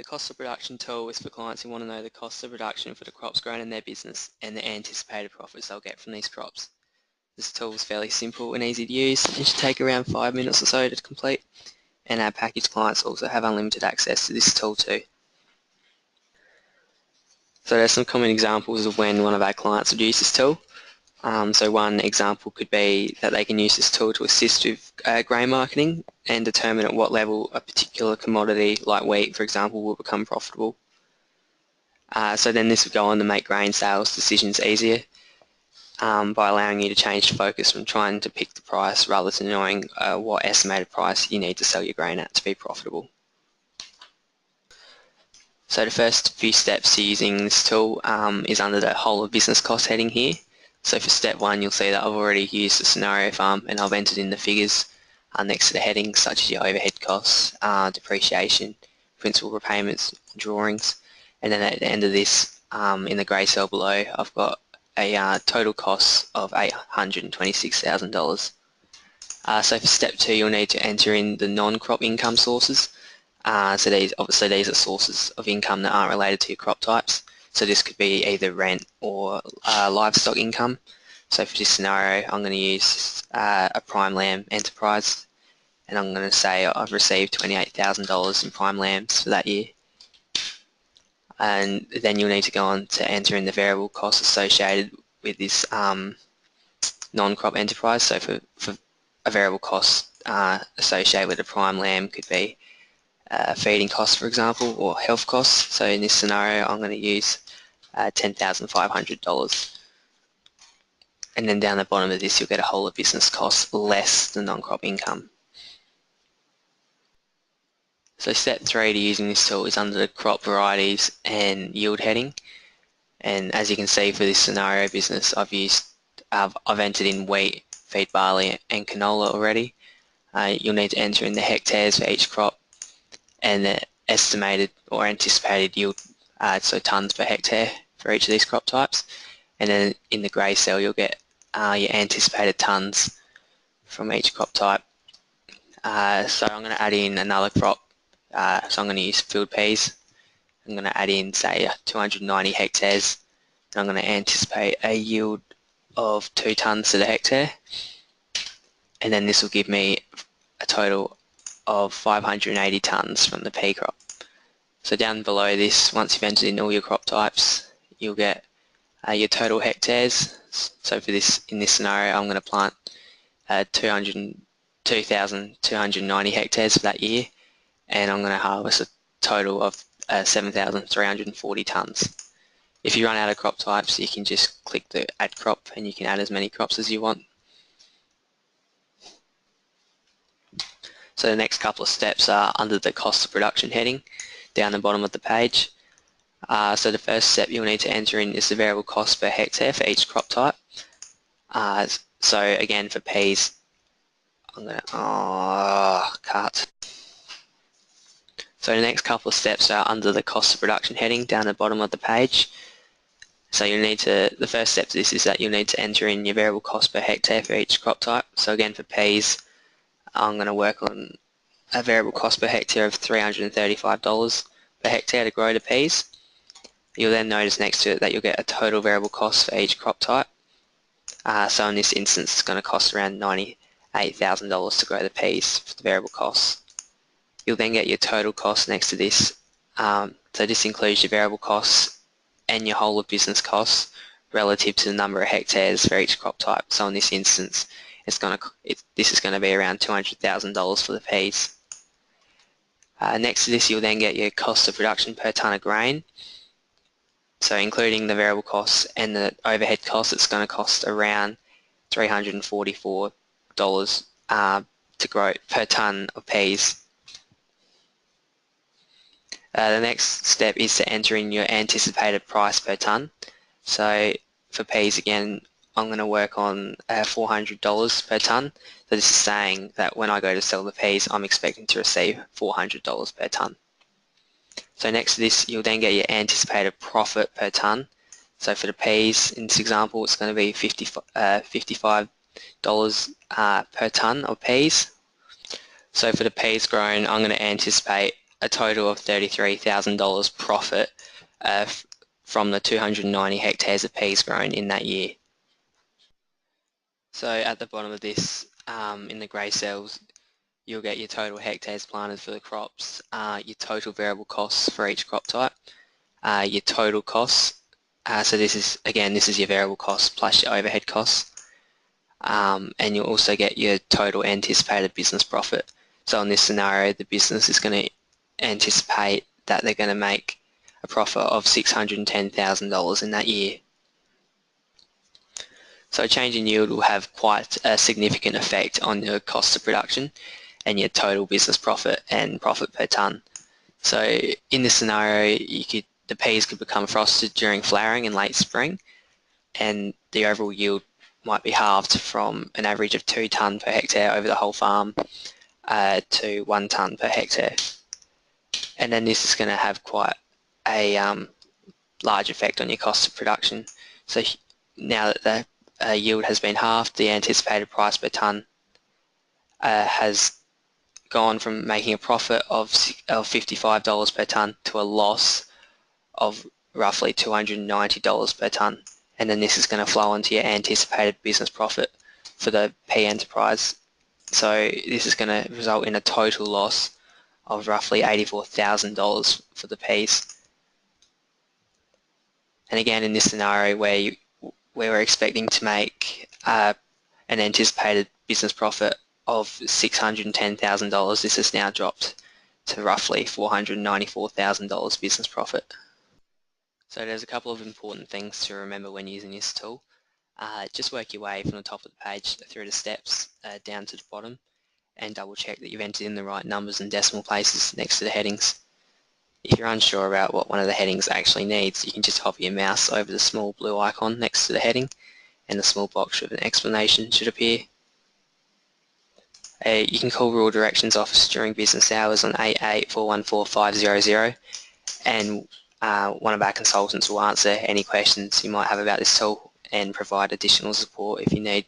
The cost of production tool is for clients who want to know the cost of production for the crops grown in their business and the anticipated profits they'll get from these crops. This tool is fairly simple and easy to use and should take around 5 minutes or so to complete, and our package clients also have unlimited access to this tool too. So there's some common examples of when one of our clients would use this tool. So one example could be that they can use this tool to assist with grain marketing and determine at what level a particular commodity like wheat, for example, will become profitable. So then this would go on to make grain sales decisions easier by allowing you to change the focus from trying to pick the price rather than knowing what estimated price you need to sell your grain at to be profitable. So the first few steps to using this tool is under the whole of business cost heading here. So for step 1, you'll see that I've already used the scenario farm and I've entered in the figures next to the headings such as your overhead costs, depreciation, principal repayments, drawings, and then at the end of this, in the grey cell below, I've got a total cost of $826,000. So for step 2, you'll need to enter in the non-crop income sources. So these are sources of income that aren't related to your crop types. So this could be either rent or livestock income. So for this scenario, I'm going to use a prime lamb enterprise, and I'm going to say I've received $28,000 in prime lambs for that year. And then you'll need to go on to enter in the variable costs associated with this non-crop enterprise. So for a variable cost associated with a prime lamb could be feeding costs, for example, or health costs. So in this scenario, I'm going to use $10,500. And then down the bottom of this, you'll get a whole of business costs less the non-crop income. So step 3 to using this tool is under the crop varieties and yield heading. And as you can see for this scenario business, I've entered in wheat, feed barley, and canola already. You'll need to enter in the hectares for each crop and the estimated or anticipated yield, so tonnes per hectare for each of these crop types. And then in the grey cell you'll get your anticipated tonnes from each crop type. So I'm going to add in another crop, so I'm going to use field peas. I'm going to add in, say, 290 hectares, and I'm going to anticipate a yield of 2 tonnes to the hectare, and then this will give me a total of 580 tonnes from the pea crop. So down below this, once you've entered in all your crop types, you'll get your total hectares. So for this, in this scenario, I'm going to plant 2,290 hectares for that year, and I'm going to harvest a total of 7,340 tonnes. If you run out of crop types, you can just click the add crop and you can add as many crops as you want. So the next couple of steps are under the cost of production heading down the bottom of the page. So the first step you'll need to enter in is the variable cost per hectare for each crop type. So again, for peas, I'm going to cut. So the next couple of steps are under the cost of production heading down the bottom of the page. So you'll need to, the first step to this is that you'll need to enter in your variable cost per hectare for each crop type. So again, for peas, I'm going to work on a variable cost per hectare of $335 per hectare to grow the peas. You'll then notice next to it that you'll get a total variable cost for each crop type. So in this instance, it's going to cost around $98,000 to grow the peas for the variable costs. You'll then get your total cost next to this. So this includes your variable costs and your whole of business costs relative to the number of hectares for each crop type. So in this instance, this is going to be around $200,000 for the peas. Next to this, you'll then get your cost of production per tonne of grain. So including the variable costs and the overhead costs, it's going to cost around $344 to grow per tonne of peas. The next step is to enter in your anticipated price per tonne. So for peas again, I'm going to work on $400 per tonne. So this is saying that when I go to sell the peas, I'm expecting to receive $400 per tonne. So next to this, you'll then get your anticipated profit per tonne. So for the peas, in this example, it's going to be $55 per tonne of peas. So for the peas grown, I'm going to anticipate a total of $33,000 profit from the 290 hectares of peas grown in that year. So at the bottom of this, in the grey cells, you'll get your total hectares planted for the crops, your total variable costs for each crop type, your total costs. So this is your variable costs plus your overhead costs. And you'll also get your total anticipated business profit. So in this scenario, the business is going to anticipate that they're going to make a profit of $610,000 in that year. So a change in yield will have quite a significant effect on your cost of production and your total business profit and profit per tonne. So in this scenario, the peas could become frosted during flowering in late spring, and the overall yield might be halved from an average of 2 tonne per hectare over the whole farm to 1 tonne per hectare. And then this is going to have quite a large effect on your cost of production. So now that the yield has been halved, the anticipated price per tonne has gone from making a profit of $55 per tonne to a loss of roughly $290 per tonne. And then this is going to flow into your anticipated business profit for the pea enterprise. So this is going to result in a total loss of roughly $84,000 for the peas. And again, in this scenario where we're expecting to make an anticipated business profit of $610,000, this has now dropped to roughly $494,000 business profit. So there's a couple of important things to remember when using this tool. Just work your way from the top of the page through the steps down to the bottom, and double check that you've entered in the right numbers and decimal places next to the headings. If you're unsure about what one of the headings actually needs, you can just hover your mouse over the small blue icon next to the heading, and the small box with an explanation should appear. You can call Rural Directions Office during business hours on 88 414 500, and one of our consultants will answer any questions you might have about this tool and provide additional support if you need.